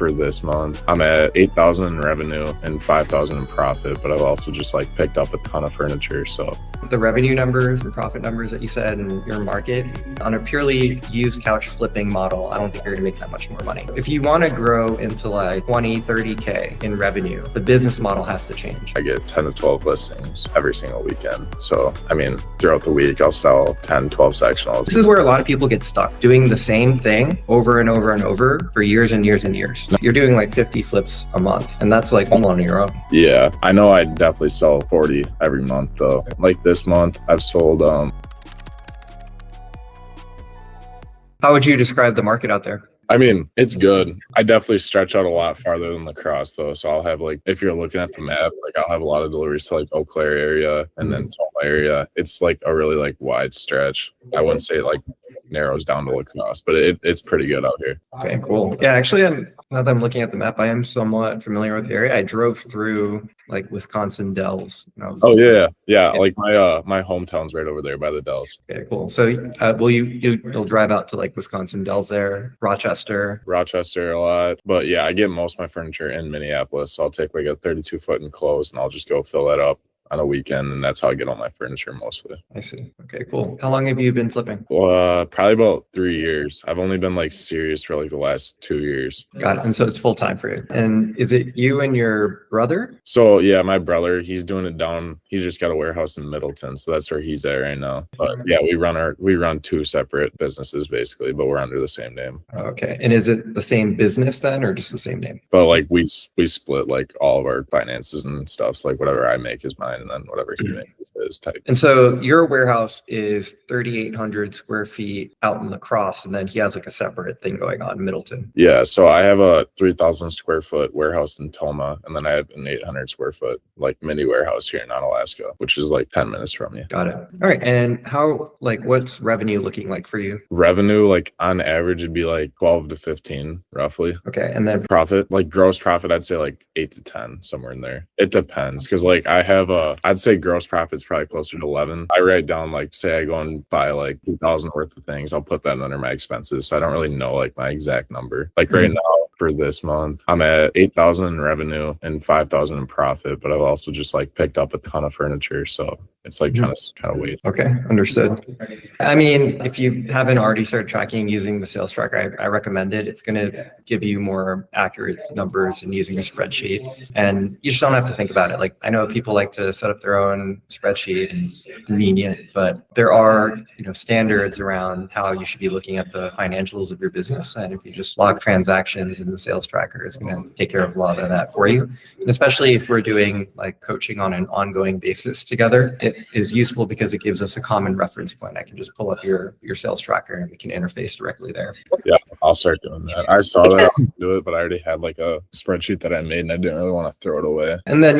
for this month. I'm at 8,000 in revenue and 5,000 in profit, but I've also just like picked up a ton of furniture. So the revenue numbers and profit numbers that you said in your market, on a purely used couch flipping model, I don't think you're gonna make that much more money. If you wanna grow into like 20, 30K in revenue, the business model has to change. I get 10 to 12 listings every single weekend. So, I mean, throughout the week, I'll sell 10, 12 sectionals. This is where a lot of people get stuck doing the same thing over and over and over for years and years and years. You're doing like 50 flips a month, and that's like all on your own. Yeah, I know I definitely sell 40 every month though. Like this month, I've sold, How would you describe the market out there? I mean, it's good. I definitely stretch out a lot farther than lacrosse though. So I'll have like, if you're looking at the map, like I'll have a lot of deliveries to like Eau Claire area and then Toma area. It's like a really like wide stretch. I wouldn't say it like narrows down to lacrosse, but it's pretty good out here. Okay, cool. Yeah, actually, now that I'm looking at the map, I am somewhat familiar with the area. I drove through like Wisconsin Dells. Oh yeah. Like my hometown's right over there by the Dells. Okay, cool. So you'll drive out to like Wisconsin Dells there, Rochester a lot, but yeah, I get most of my furniture in Minneapolis. So I'll take like a 32-foot enclosed and I'll just go fill that up on a weekend, and that's how I get all my furniture mostly. I see. Okay, cool. How long have you been flipping? Probably about 3 years. I've only been like serious for like the last 2 years. Got it. And so it's full time for you. And is it you and your brother? So yeah, my brother, he's doing it down. He just got a warehouse in Middleton, so that's where he's at right now. But yeah, we run two separate businesses basically, but we're under the same name. Okay. And is it the same business then, or just the same name? But like we split like all of our finances and stuff. So like whatever I make is mine, and then whatever he makes is his type. And so your warehouse is 3,800 square feet out in La Crosse, and then he has like a separate thing going on in Middleton. Yeah, so I have a 3,000 square foot warehouse in Toma, and then I have an 800 square foot like mini warehouse here in Onalaska, which is like 10 minutes from you. Got it. All right. And what's revenue looking like for you? Revenue, like on average, it'd be like 12 to 15 roughly. Okay. And then profit, like gross profit, I'd say like 8 to 10, somewhere in there. It depends, because like I'd say gross profit's probably closer to 11. I write down like, say I go and buy like 2,000 worth of things, I'll put that under my expenses. So I don't really know like my exact number. Like right now for this month, I'm at 8,000 in revenue and 5,000 in profit, but I've also just like picked up a ton of furniture. So it's like kind of weight. Okay, understood. I mean, if you haven't already started tracking using the sales tracker, I recommend it. It's going to give you more accurate numbers and using a spreadsheet, and you just don't have to think about it. Like I know people like to set up their own spreadsheet and it's convenient, but there are standards around how you should be looking at the financials of your business. And if you just log transactions in the sales tracker, is going to take care of a lot of that for you. And especially if we're doing like coaching on an ongoing basis together, it is useful because it gives us a common reference point. I can just pull up your sales tracker and we can interface directly there. Yeah, I'll start doing that. I saw that I would do it, but I already had like a spreadsheet that I made and I didn't really want to throw it away. And then,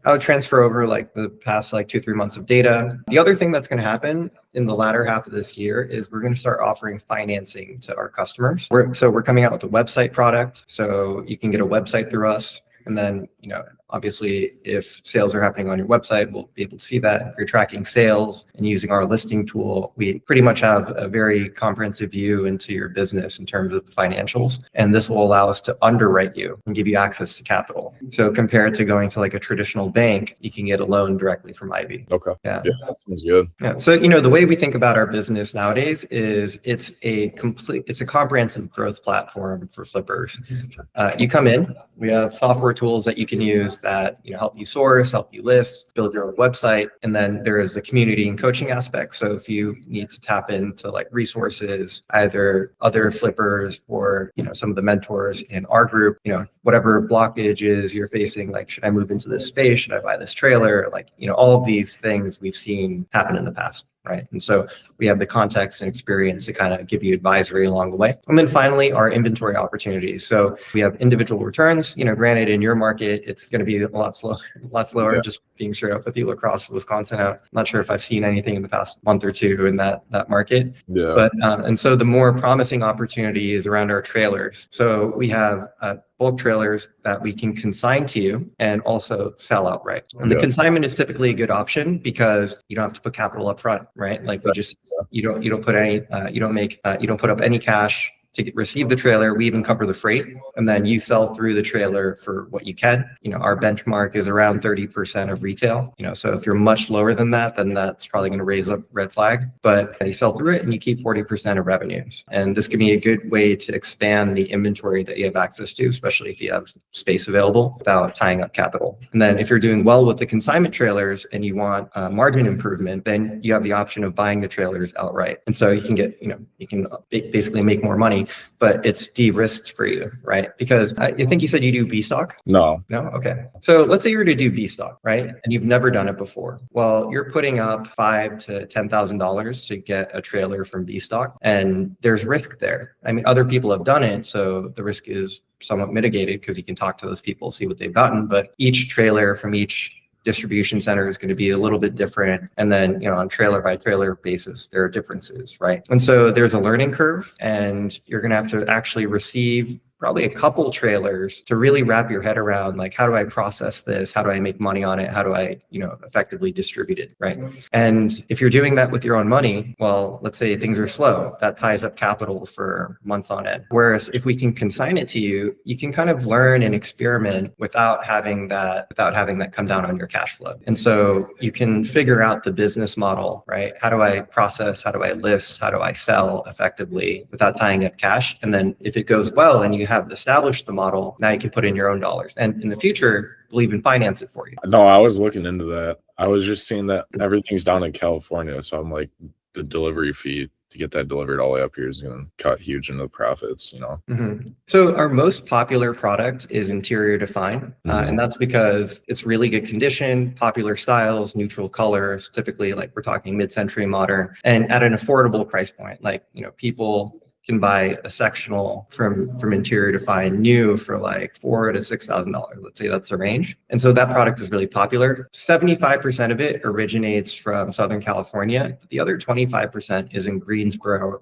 I would transfer over like the past like 2-3 months of data. The other thing that's going to happen in the latter half of this year is we're going to start offering financing to our customers. We're coming out with a website product. So you can get a website through us. And then, obviously, if sales are happening on your website, we'll be able to see that. If you're tracking sales and using our listing tool, we pretty much have a very comprehensive view into your business in terms of financials. And this will allow us to underwrite you and give you access to capital. So compared to going to like a traditional bank, you can get a loan directly from Ivy. Okay. Yeah, that sounds good. Yeah. So, the way we think about our business nowadays is it's a comprehensive growth platform for flippers. You come in, we have software tools that you can use that help you source, help you list, build your own website, and then there is the community and coaching aspect. So if you need to tap into like resources, either other flippers or some of the mentors in our group, whatever blockages you're facing, like should I move into this space, should I buy this trailer, like all of these things we've seen happen in the past. Right. And so we have the context and experience to kind of give you advisory along the way. And then finally, our inventory opportunities. So we have individual returns. Granted, in your market, it's going to be a lot slower. Just being straight up with you, La Crosse, Wisconsin. I'm not sure if I've seen anything in the past month or two in that market. Yeah. But and so the more promising opportunity is around our trailers. So we have bulk trailers that we can consign to you and also sell outright. And the consignment is typically a good option because you don't have to put capital up front, right? Like you don't put up any cash receive the trailer. We even cover the freight, and then you sell through the trailer for what you can. Our benchmark is around 30% of retail. So if you're much lower than that, then that's probably going to raise a red flag. But you sell through it and you keep 40% of revenues. And this can be a good way to expand the inventory that you have access to, especially if you have space available without tying up capital. And then if you're doing well with the consignment trailers and you want margin improvement, then you have the option of buying the trailers outright. And so you can get, you can basically make more money, but it's de-risked for you, right? Because I think you said you do B stock? No. No? Okay. So let's say you're to do B stock, right? And you've never done it before. Well, you're putting up $5,000 to $10,000 to get a trailer from B stock, and there's risk there. I mean, other people have done it, so the risk is somewhat mitigated because you can talk to those people, see what they've gotten. But each trailer from each distribution center is going to be a little bit different. And then, on trailer by trailer basis, there are differences, right? And so there's a learning curve, and you're going to have to actually receive probably a couple trailers to really wrap your head around, like, how do I process this? How do I make money on it? How do I, effectively distribute it, right? And if you're doing that with your own money, well, let's say things are slow, that ties up capital for months on end. Whereas if we can consign it to you, you can kind of learn and experiment without having that come down on your cash flow. And so you can figure out the business model, right? How do I process? How do I list? How do I sell effectively without tying up cash? And then if it goes well and you have established the model, now you can put in your own dollars. And in the future, we'll even finance it for you. No, I was looking into that. I was just seeing that everything's down in California. So I'm like, the delivery fee to get that delivered all the way up here is going to cut huge into the profits, Mm-hmm. So our most popular product is interior define. And that's because it's really good condition, popular styles, neutral colors, typically like we're talking mid-century modern, and at an affordable price point. Like, people can buy a sectional from interior define new for like $4,000 to $6,000. Let's say that's the range. And so that product is really popular. 75% of it originates from Southern California. The other 25% is in Greensboro,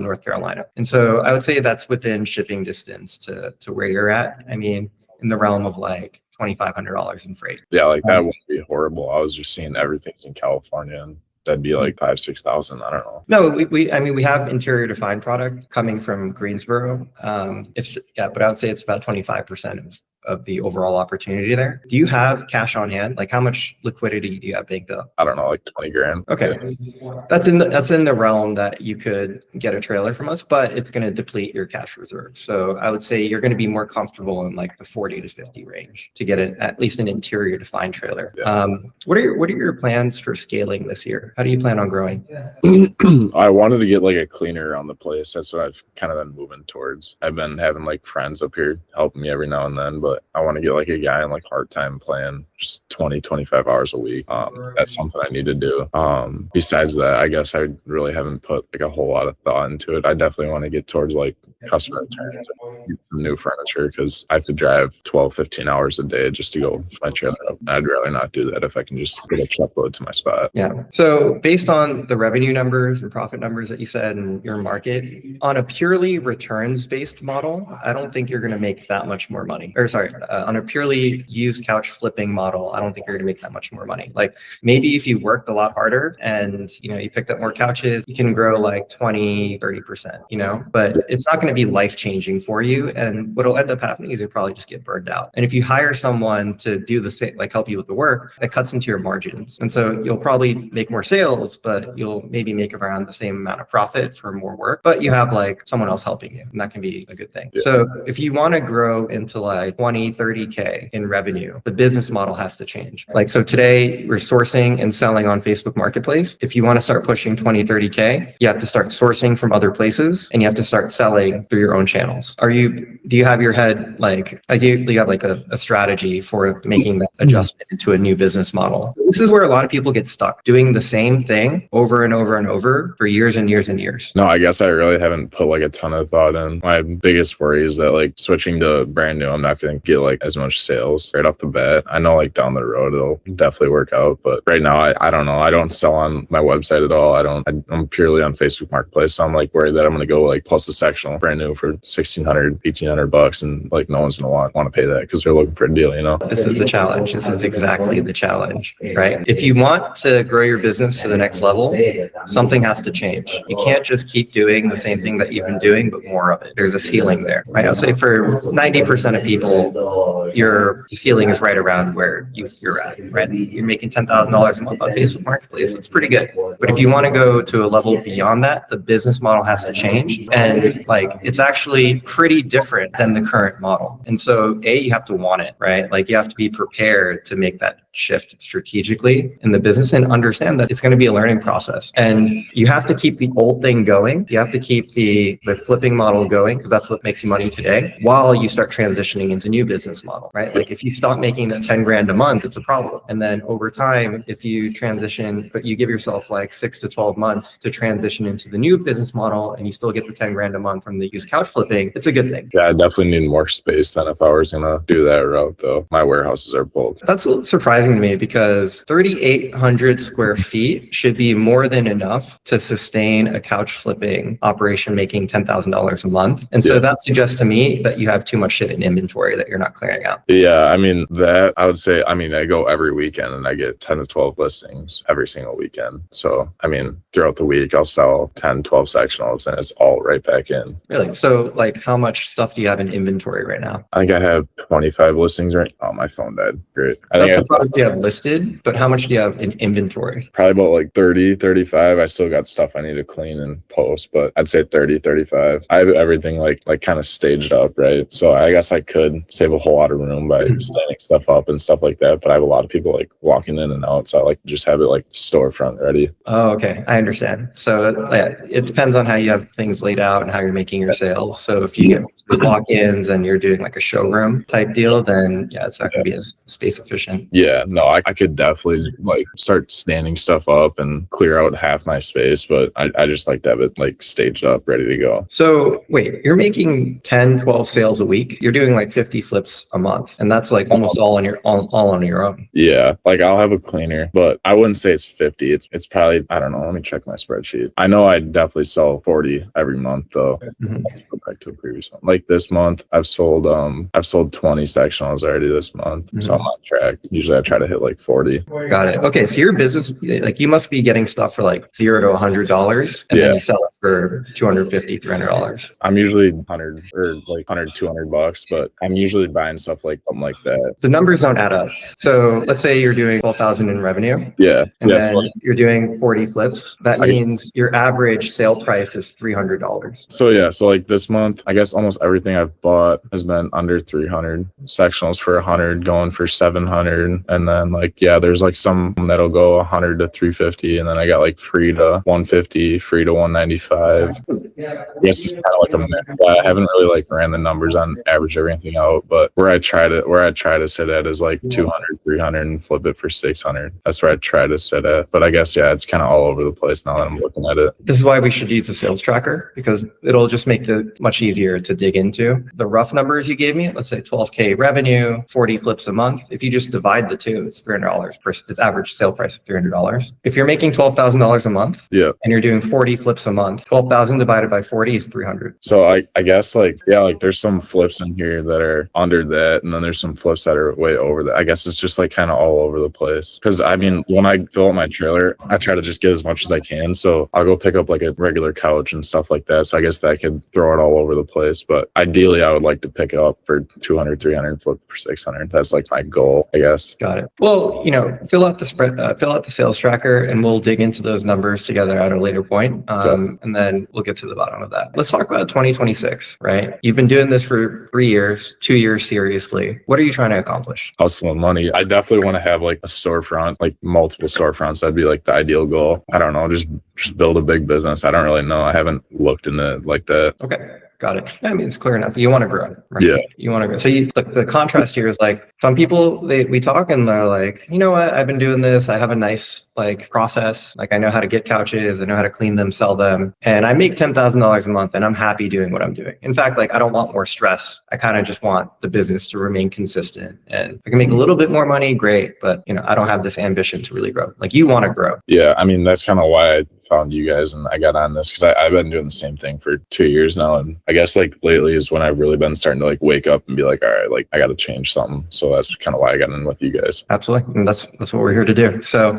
North Carolina. And so I would say that's within shipping distance to where you're at. I mean, in the realm of like $2,500 in freight. Yeah, like that wouldn't be horrible. I was just seeing everything's in California, and that'd be like 5,000-6,000. I don't know. No, we have interior defined product coming from Greensboro. But I would say it's about 25% of the overall opportunity there. Do you have cash on hand? Like, how much liquidity do you have banked up? I don't know, like 20 grand. Okay. That's in the realm that you could get a trailer from us, but it's going to deplete your cash reserves. So I would say you're going to be more comfortable in like the 40 to 50 range to get at least an interior defined trailer. Yeah. What are your plans for scaling this year? How do you plan on growing? I wanted to get like a cleaner around the place. That's what I've kind of been moving towards. I've been having like friends up here helping me every now and then, but I want to get like a guy in like part-time plan, just 20-25 hours a week. That's something I need to do. Besides that, I guess I really haven't put like a whole lot of thought into it. I definitely want to get towards like customer returns and get some new furniture, because I have to drive 12-15 hours a day just to go my trailer up. I'd rather not do that if I can just get a truckload to my spot. Yeah. So based on the revenue numbers and profit numbers that you said in your market, on a purely returns-based model, I don't think you're going to make that much more money. On a purely used couch flipping model, I don't think you're going to make that much more money. Like, maybe if you worked a lot harder and, you picked up more couches, you can grow like 20-30%, but it's not going to be life-changing for you. And what'll end up happening is you'll probably just get burned out. And if you hire someone to do the same, like help you with the work, that cuts into your margins. And so you'll probably make more sales, but you'll maybe make around the same amount of profit for more work, but you have like someone else helping you, and that can be a good thing. Yeah. So if you want to grow into like 20-30K in revenue, the business model has to change. Like, so today we're sourcing and selling on Facebook Marketplace. If you want to start pushing 20-30K, you have to start sourcing from other places, and you have to start selling through your own channels. Do you have your head like you have like a strategy for making that adjustment into a new business model? This is where a lot of people get stuck doing the same thing over and over and over for years and years and years. No, I guess I really haven't put like a ton of thought in. My biggest worry is that like switching to brand new, I'm not getting get like as much sales right off the bat. I know like down the road it'll definitely work out, but right now I don't know. I don't sell on my website at all. I'm purely on Facebook Marketplace. So I'm like worried that I'm gonna go like plus the sectional brand new for $1,600 and like no one's gonna want to pay that because they're looking for a deal, you know. This is the challenge. This is exactly the challenge, right? If you want to grow your business to the next level, something has to change. You can't just keep doing the same thing that you've been doing, but more of it. There's a ceiling there, right? I'll say for 90% of people, your ceiling is right around where you're at, right? You're making $10,000 a month on Facebook Marketplace. It's pretty good. But if you want to go to a level beyond that, the business model has to change. And like, it's actually pretty different than the current model. And so you have to want it, right? Like you have to be prepared to make that shift strategically in the business and understand that it's going to be a learning process. And you have to keep the old thing going. You have to keep the flipping model going because that's what makes you money today while you start transitioning into new business model, right? Like if you stop making that 10 grand a month, it's a problem. And then over time, if you transition, but you give yourself like 6 to 12 months to transition into the new business model and you still get the 10 grand a month from the used couch flipping, it's a good thing. Yeah, I definitely need more space than if I was going to do that route though. My warehouses are full. That's surprising to me because 3,800 square feet should be more than enough to sustain a couch flipping operation making $10,000 a month. And so that suggests to me that you have too much shit in inventory that you're not clearing out. Yeah, I mean, that I would say, I mean, I go every weekend and I get 10 to 12 listings every single weekend. So, I mean, throughout the week, I'll sell 10, 12 sectionals and it's all right back in. Really? So, like, how much stuff do you have in inventory right now? I think I have 25 listings right now. Oh, my phone died. Great. That's the product you have listed, but how much do you have in inventory? Probably about like 30, 35. I still got stuff I need to clean and post, but I'd say 30, 35. I have everything like kind of staged up, right? So I guess I could save a whole lot of room by standing stuff up and stuff like that. But I have a lot of people like walking in and out. So I like to just have it like storefront ready. Oh, okay. I understand. So it depends on how you have things laid out and how you're making your sales. So if you get walk-ins and you're doing like a showroom type deal, then it's not going to be as space efficient. Yeah, no, I could definitely like start standing stuff up and clear out half my space, but I just like to have it like staged up, ready to go. So wait, you're making 10, 12 sales a week. You're doing like 50 flips a month. And that's like almost all on your own. Yeah, like I'll have a cleaner, but I wouldn't say it's 50. It's probably, I don't know. Let me check my spreadsheet. I know I definitely sell 40 every month though. Mm-hmm. Let's go back to a previous one. Like this month, I've sold 20 sectionals already this month. Mm-hmm. So I'm on track. Usually I try to hit like 40. Got it. Okay. So your business, like you must be getting stuff for like $0 to $100 and then you sell it for $250, $300. I'm usually 100 or like 100, $200, but I'm usually buying stuff like something like that. The numbers don't add up. So let's say you're doing 12,000 in revenue. Yeah. And then you're doing 40 flips. That means your average sale price is $300. So like this month, I guess almost everything I've bought has been under 300. Sectionals for 100, going for 700. And then like, there's like some that'll go 100 to 350. And then I got like free to 150, free to 195. I guess it's kind of like a mix. I haven't really like ran the numbers on average everything out, but where I try to sit at is like 200, 300 and flip it for 600. That's where I try to sit at. But I guess, it's kind of all over the place now that I'm looking at it. This is why we should use a sales tracker because it'll just make it much easier to dig into. The rough numbers you gave me, let's say 12K revenue, 40 flips a month. If you just divide the two, it's $300 its average sale price of $300. If you're making $12,000 a month and you're doing 40 flips a month, 12,000 divided by 40 is 300. So I guess like there's some flips in here that are under that, and then there's some flips that are way over that. I guess it's just like kind of all over the place. Because I mean, when I fill up my trailer, I try to just get as much as I can. So I'll go pick up like a regular couch and stuff like that. So I guess that could throw it all over the place. But ideally, I would like to pick it up for 200, 300, and flip for 600. That's like my goal, I guess. Got it. Well, fill out the sales tracker, and we'll dig into those numbers together at a later point. And then we'll get to the bottom of that. Let's talk about 2026, right? You've been doing this for 3 years, 2 years seriously. What are you trying to accomplish? Hustling money. I definitely want to have like a storefront, like multiple storefronts. That'd be like the ideal goal. I don't know, just build a big business. I don't really know. I haven't looked into like that. Okay. Got it. I mean, it's clear enough. You want to grow, right? Yeah. You want to grow. So the contrast here is like some people, we talk and they're like, you know what? I've been doing this. I have a nice like process. Like I know how to get couches. I know how to clean them, sell them. And I make $10,000 a month and I'm happy doing what I'm doing. In fact, like I don't want more stress. I kind of just want the business to remain consistent, and I can make a little bit more money. Great. But I don't have this ambition to really grow. Like you want to grow. Yeah. I mean, that's kind of why I found you guys and I got on this, because I've been doing the same thing for 2 years now. And I guess like lately is when I've really been starting to like wake up and be like, all right, like I got to change something. So that's kind of why I got in with you guys. Absolutely. And that's what we're here to do. So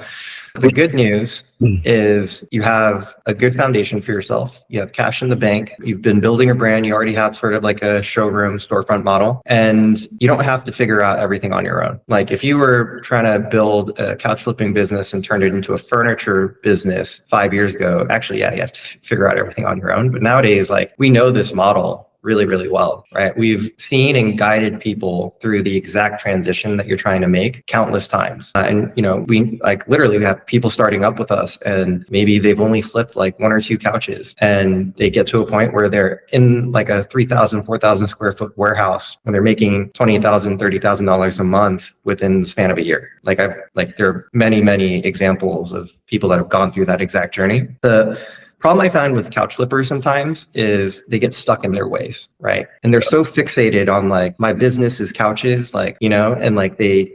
the good news is you have a good foundation for yourself. You have cash in the bank. You've been building a brand. You already have sort of like a showroom storefront model, and you don't have to figure out everything on your own. Like if you were trying to build a couch flipping business and turn it into a furniture business 5 years ago, actually, yeah, you have to figure out everything on your own. But nowadays, like we know this model really, really well, right? We've seen and guided people through the exact transition that you're trying to make countless times. And, we like literally we have people starting up with us and maybe they've only flipped like 1 or 2 couches and they get to a point where they're in like a 3,000, 4,000 square foot warehouse and they're making $20,000, $30,000 a month within the span of a year. There are many, many examples of people that have gone through that exact journey. The problem I find with couch flippers sometimes is they get stuck in their ways, right? And they're so fixated on like, my business is couches, like, and like they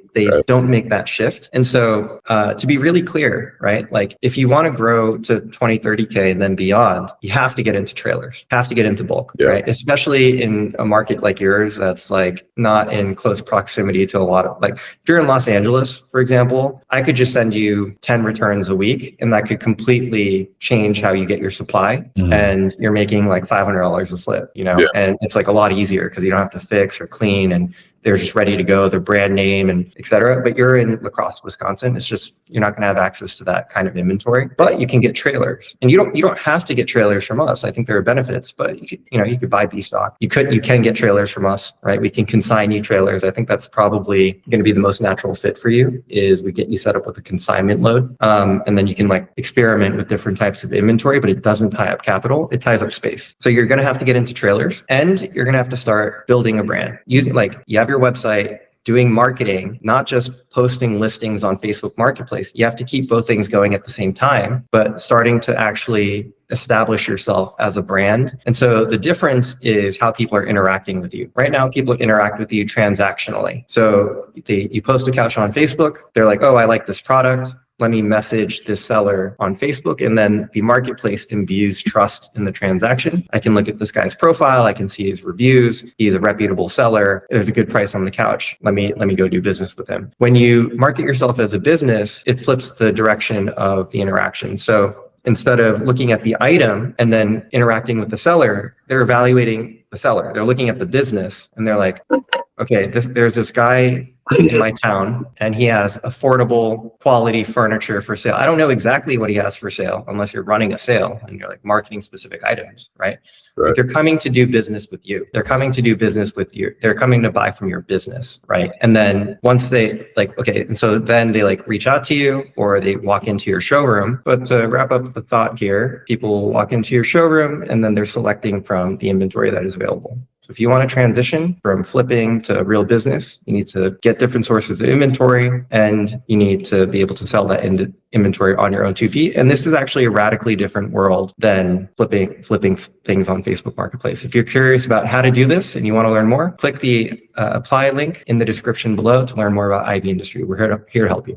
don't make that shift. And so to be really clear, right? Like if you want to grow to 20, 30K and then beyond, you have to get into trailers, have to get into bulk, right? Especially in a market like yours, that's like not in close proximity to a lot of like, if you're in Los Angeles, for example, I could just send you 10 returns a week and that could completely change how you get your supply. And you're making like $500 a flip, and it's like a lot easier because you don't have to fix or clean and they're just ready to go, their brand name and et cetera. But you're in La Crosse, Wisconsin. It's just, you're not going to have access to that kind of inventory, but you can get trailers, and you don't have to get trailers from us. I think there are benefits, but you could buy B stock. You can get trailers from us, right? We can consign you trailers. I think that's probably going to be the most natural fit for you, is we get you set up with a consignment load. And then you can like experiment with different types of inventory, but it doesn't tie up capital. It ties up space. So you're going to have to get into trailers, and you're going to have to start building a brand using you have your website, doing marketing, not just posting listings on Facebook Marketplace. You have to keep both things going at the same time, but starting to actually establish yourself as a brand. And so the difference is how people are interacting with you. Right now, people interact with you transactionally. So you post a couch on Facebook, they're like, oh, I like this product. Let me message this seller on Facebook, and then the marketplace imbues trust in the transaction. I can look at this guy's profile. I can see his reviews. He's a reputable seller. There's a good price on the couch. Let me go do business with him. When you market yourself as a business, it flips the direction of the interaction. So instead of looking at the item and then interacting with the seller, they're evaluating the seller. They're looking at the business and they're like, okay, there's this guy in my town and he has affordable quality furniture for sale. I don't know exactly what he has for sale unless you're running a sale and you're like marketing specific items, right? But they're coming to do business with you. They're coming to do business with you. They're coming to buy from your business, right? And then once they and so then they reach out to you or they walk into your showroom. But to wrap up the thought here, people walk into your showroom and then they're selecting from the inventory that is available. So if you want to transition from flipping to real business, you need to get different sources of inventory and you need to be able to sell that inventory on your own 2 feet. And this is actually a radically different world than flipping things on Facebook Marketplace. If you're curious about how to do this and you want to learn more, click the apply link in the description below to learn more about IV Industry. We're here to help you.